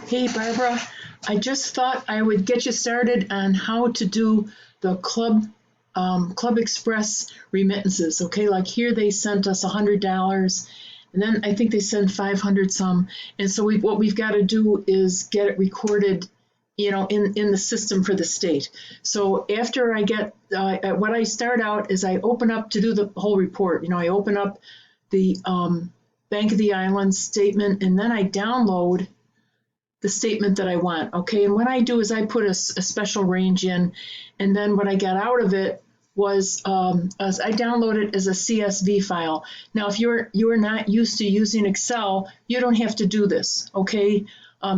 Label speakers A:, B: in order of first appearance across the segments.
A: Hey Barbara, I just thought I would get you started on how to do the ClubExpress remittances. Okay, like here they sent us $100, and then I think they sent 500 some, and so what we've got to do is get it recorded, in the system for the state. So after I get what I start out is I open up to do the whole report. I open up the Bank of the Islands statement, and then I download the statement that I want. Okay, and what I do is I put a special range in, and then what I got out of it was as I download it as a CSV file. Now, if you're not used to using Excel, you don't have to do this. Okay,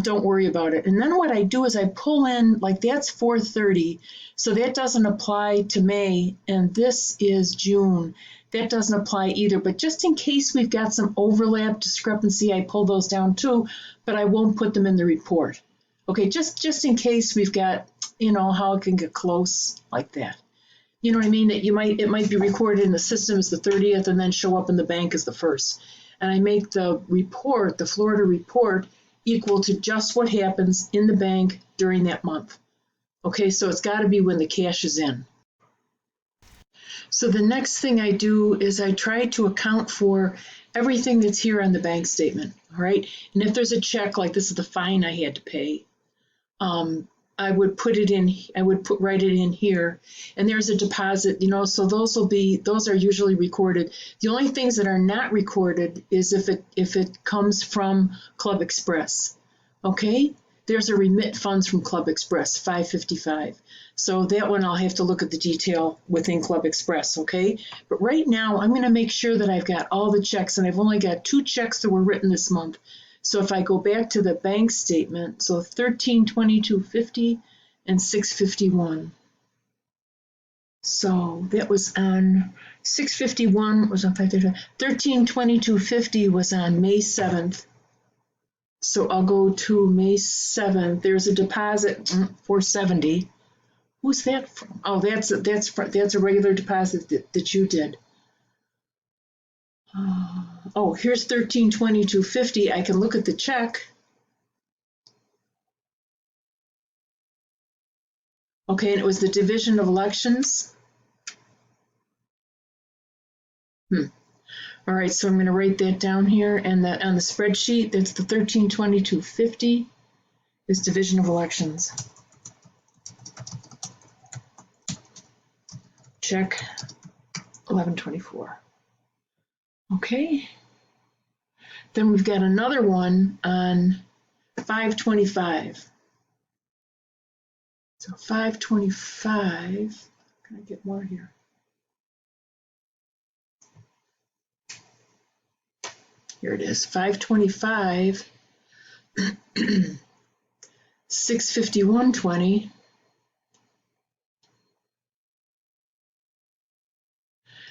A: don't worry about it. And then what I do is I pull in, like that's 4/30, so that doesn't apply to May, and this is June. That doesn't apply either, but just in case we've got some overlap discrepancy, I pull those down too, but I won't put them in the report. Okay, just in case we've got, how it can get close like that. You know what I mean? That it might be recorded in the system as the 30th and then show up in the bank as the 1st. And I make the report, the Florida report, equal to just what happens in the bank during that month. Okay, so it's got to be when the cash is in. So the next thing I do is I try to account for everything that's here on the bank statement, all right? And if there's a check, like this is the fine I had to pay, I would write it in here, and there's a deposit, so those are usually recorded. The only things that are not recorded is if it comes from ClubExpress, okay? There's a remit funds from ClubExpress, $555. So that one I'll have to look at the detail within ClubExpress, okay? But right now I'm gonna make sure that I've got all the checks, and I've only got 2 checks that were written this month. So if I go back to the bank statement, so 13/22/50 and 6/51. So that was on 6/51 was on 5/35. 13/22/50 was on May 7th. So I'll go to May 7th. There's a deposit, $470. Who's that from? Oh, that's a regular deposit that you did. Oh, here's 13/22/50. I can look at the check. Okay, and it was the Division of Elections. All right, so I'm going to write that down here, and on the spreadsheet, that's the 13/22/50 is Division of Elections. Check 11/24. Okay. Then we've got another one on 5/25. So 5/25. Can I get more here? Here it is, 5/25, 6/51/20.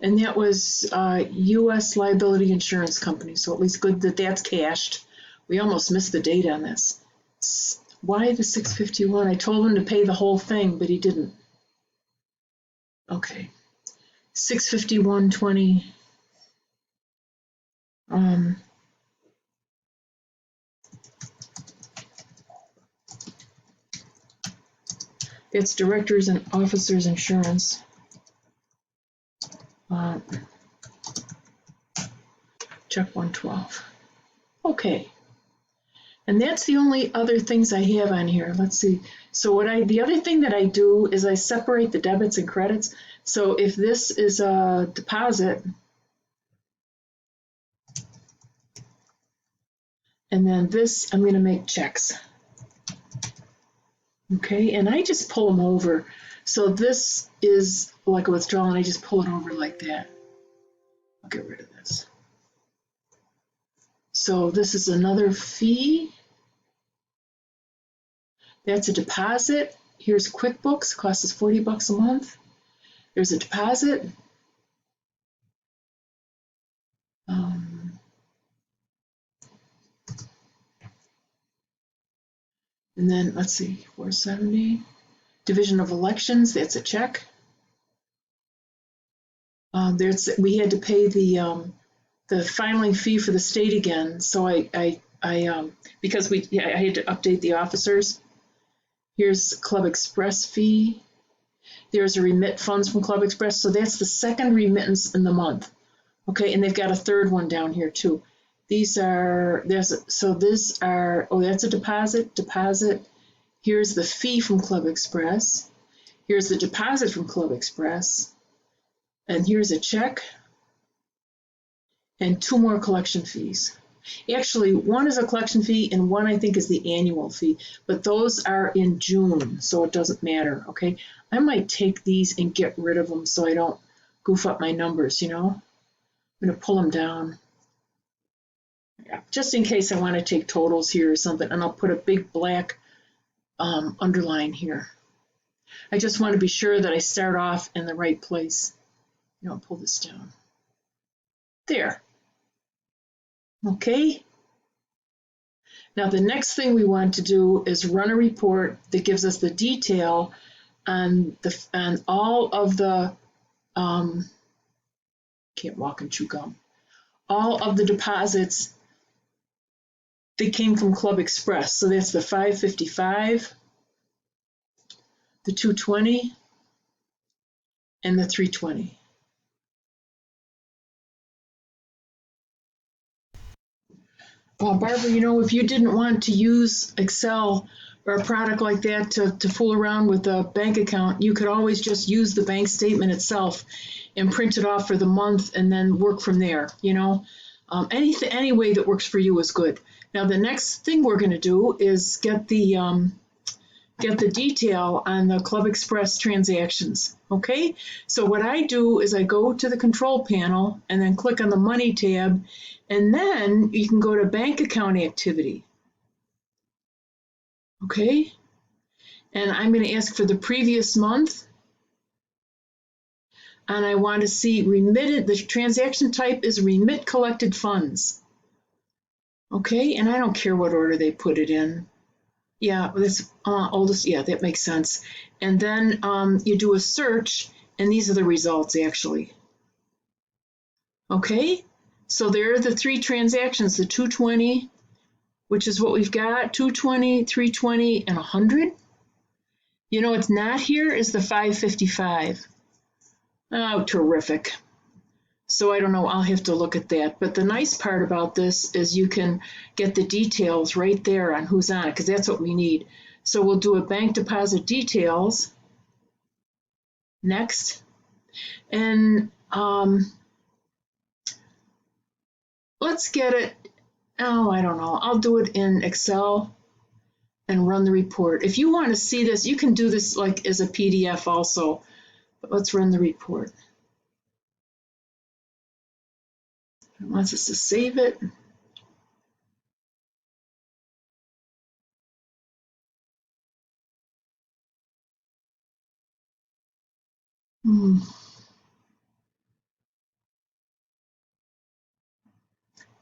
A: And that was U.S. Liability Insurance Company, so at least good that that's cashed. We almost missed the date on this. Why the 6/51? I told him to pay the whole thing, but he didn't. Okay, 6/51/20. It's Directors and Officers Insurance. Check 112. Okay, and that's the only other things I have on here. Let's see. So the other thing that I do is I separate the debits and credits. So if this is a deposit, and then this, I'm going to make checks. Okay, and I just pull them over. So this is like a withdrawal, and I just pull it over like that. I'll get rid of this. So this is another fee. That's a deposit. Here's QuickBooks, costs us $40 a month. There's a deposit. And then let's see, 470. Division of Elections, that's a check. We had to pay the filing fee for the state again, so I because I had to update the officers. Here's ClubExpress fee. There's a remit funds from ClubExpress. So that's the second remittance in the month. Okay, and they've got a third one down here too. These are, that's a deposit. Here's the fee from ClubExpress. Here's the deposit from ClubExpress. And here's a check. And two more collection fees. Actually, one is a collection fee and one I think is the annual fee, but those are in June, so it doesn't matter, okay? I might take these and get rid of them so I don't goof up my numbers, you know? I'm gonna pull them down. Yeah, just in case I wanna take totals here or something, and I'll put a big black underline here. I just wanna be sure that I start off in the right place. You know, pull this down. There. Okay. Now the next thing we want to do is run a report that gives us the detail on all of the can't walk and chew gum. All of the deposits that came from ClubExpress. So that's the 555, the 220, and the 320. Well, Barbara, you know, if you didn't want to use Excel or a product like that to fool around with a bank account, you could always just use the bank statement itself and print it off for the month and then work from there, you know. Any way that works for you is good. Now, the next thing we're going to do is get the detail on the ClubExpress transactions, okay? So what I do is I go to the control panel and then click on the Money tab, and then you can go to Bank Account Activity, okay? And I'm going to ask for the previous month, and I want to see remitted, the transaction type is remit collected funds, okay? And I don't care what order they put it in. Yeah, that's oldest. Yeah, that makes sense. And then you do a search, and these are the results actually. Okay, so there are the three transactions: the 220, which is what we've got, 220, 320, and 100. You know, what's not here is the 555. Oh, terrific. So I don't know, I'll have to look at that. But the nice part about this is you can get the details right there on who's on it, because that's what we need. So we'll do a bank deposit details. Next. And let's get it, oh, I don't know. I'll do it in Excel and run the report. If you want to see this, you can do this like as a PDF also. But let's run the report. It wants us to save it. And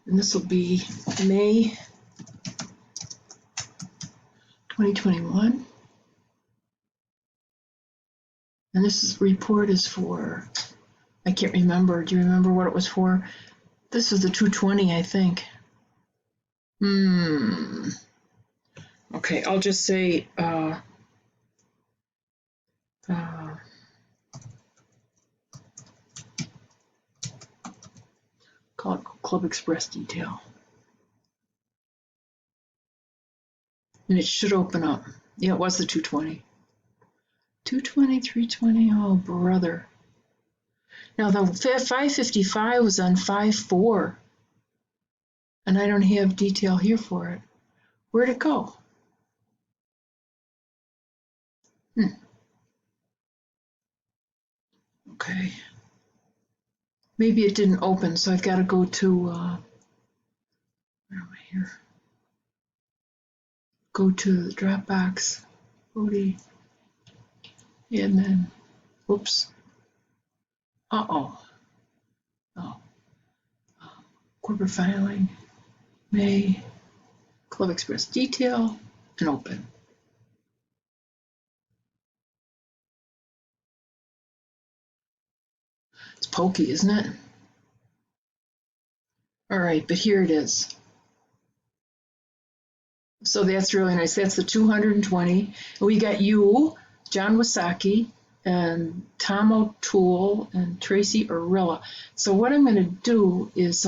A: this will be May 2021. And this report is for, I can't remember. Do you remember what it was for? This is the 220, I think. Okay, I'll just say call it ClubExpress detail. And it should open up. Yeah, it was the 220. 220, 320, oh brother. Now the 555 was on 5/4. And I don't have detail here for it. Where'd it go? Okay. Maybe it didn't open, so I've got to go to, where am I here? Go to the Dropbox, COTI, and then, whoops. Oh. Corporate filing, May, ClubExpress detail, and open. It's pokey, isn't it? All right, but here it is. So that's really nice. That's the 220. We got you, John Wasaki, and Tom O'Toole, and Tracy Orilla. So what I'm going to do is,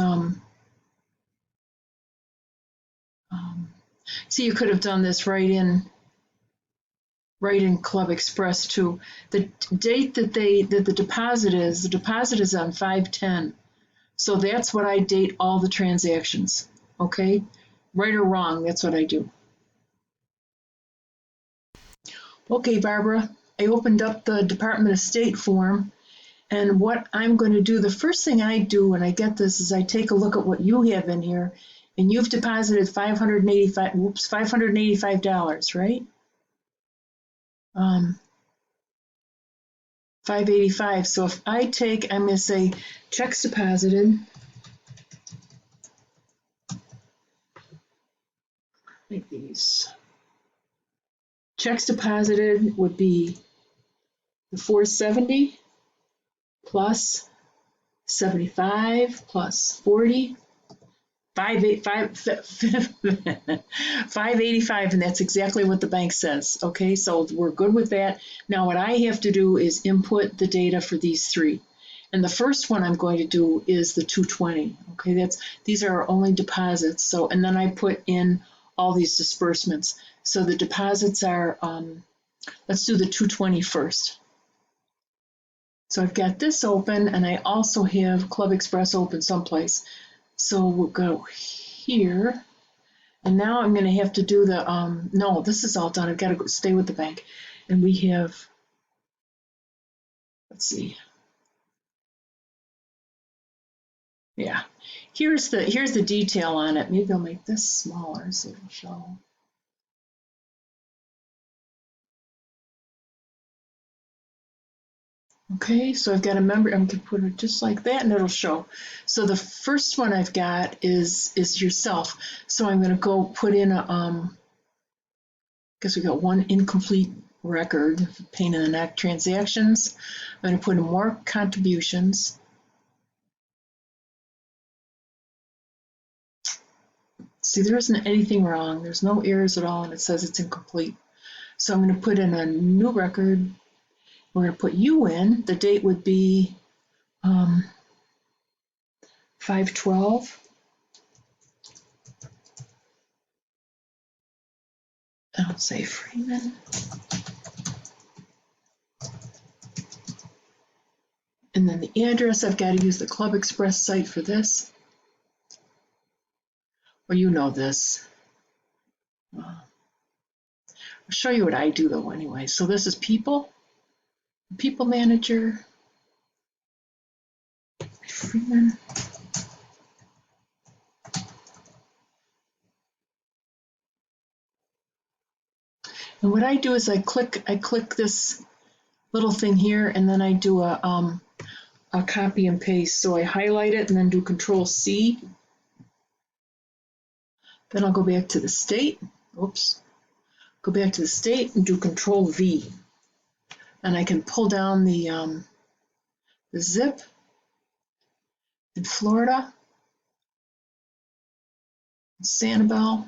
A: see, you could have done this right in ClubExpress too. The date that the deposit is on 5/10. So that's what I date all the transactions. Okay, right or wrong, that's what I do. Okay, Barbara, I opened up the Department of State form, and what I'm going to do, the first thing I do when I get this is I take a look at what you have in here, and you've deposited $585, right? 585. So if I'm going to say checks deposited, like these. Checks deposited would be the 470 plus 75 plus 40, 585, and that's exactly what the bank says. Okay, so we're good with that. Now what I have to do is input the data for these three. And the first one I'm going to do is the 220. Okay, these are only deposits. So, and then I put in all these disbursements. So the deposits are, let's do the 220 first. So I've got this open, and I also have ClubExpress open someplace. So we'll go here, and now I'm going to have to do the, no, this is all done. I've got to stay with the bank. And we have, let's see. Yeah, here's the detail on it. Maybe I'll make this smaller so it'll show. Okay, so I've got a member. I'm going to put it just like that, and it'll show. So the first one I've got is yourself. So I'm going to go put in a, guess we got one incomplete record, pain in the neck transactions. I'm going to put in more contributions. See, there isn't anything wrong. There's no errors at all, and it says it's incomplete. So I'm going to put in a new record. We're going to put you in. The date would be 5/12. I'll say Freeman. And then the address, I've got to use the ClubExpress site for this. Well, you know this. I'll show you what I do though anyway. So this is people manager, Freeman. And what I do is I click this little thing here, and then I do a copy and paste. So I highlight it and then do Control C. Then I'll go back to the state. Oops. Go back to the state and do Control V. And I can pull down the zip in Florida, Sanibel,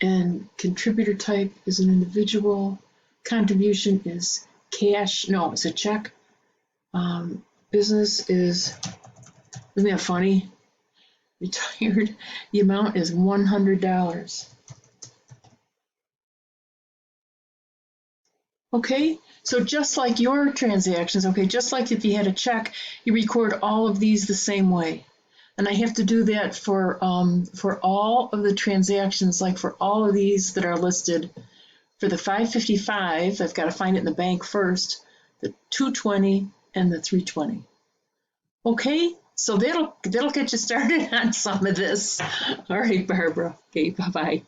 A: and contributor type is an individual. Contribution is cash. No, it's a check. Business is, isn't that funny? Retired. The amount is $100. Okay, so just like your transactions, okay, just like if you had a check, you record all of these the same way. And I have to do that for all of the transactions, like for all of these that are listed. For the 555, I've got to find it in the bank first, the 220 and the 320. Okay, so that'll get you started on some of this. All right, Barbara. Okay, bye-bye.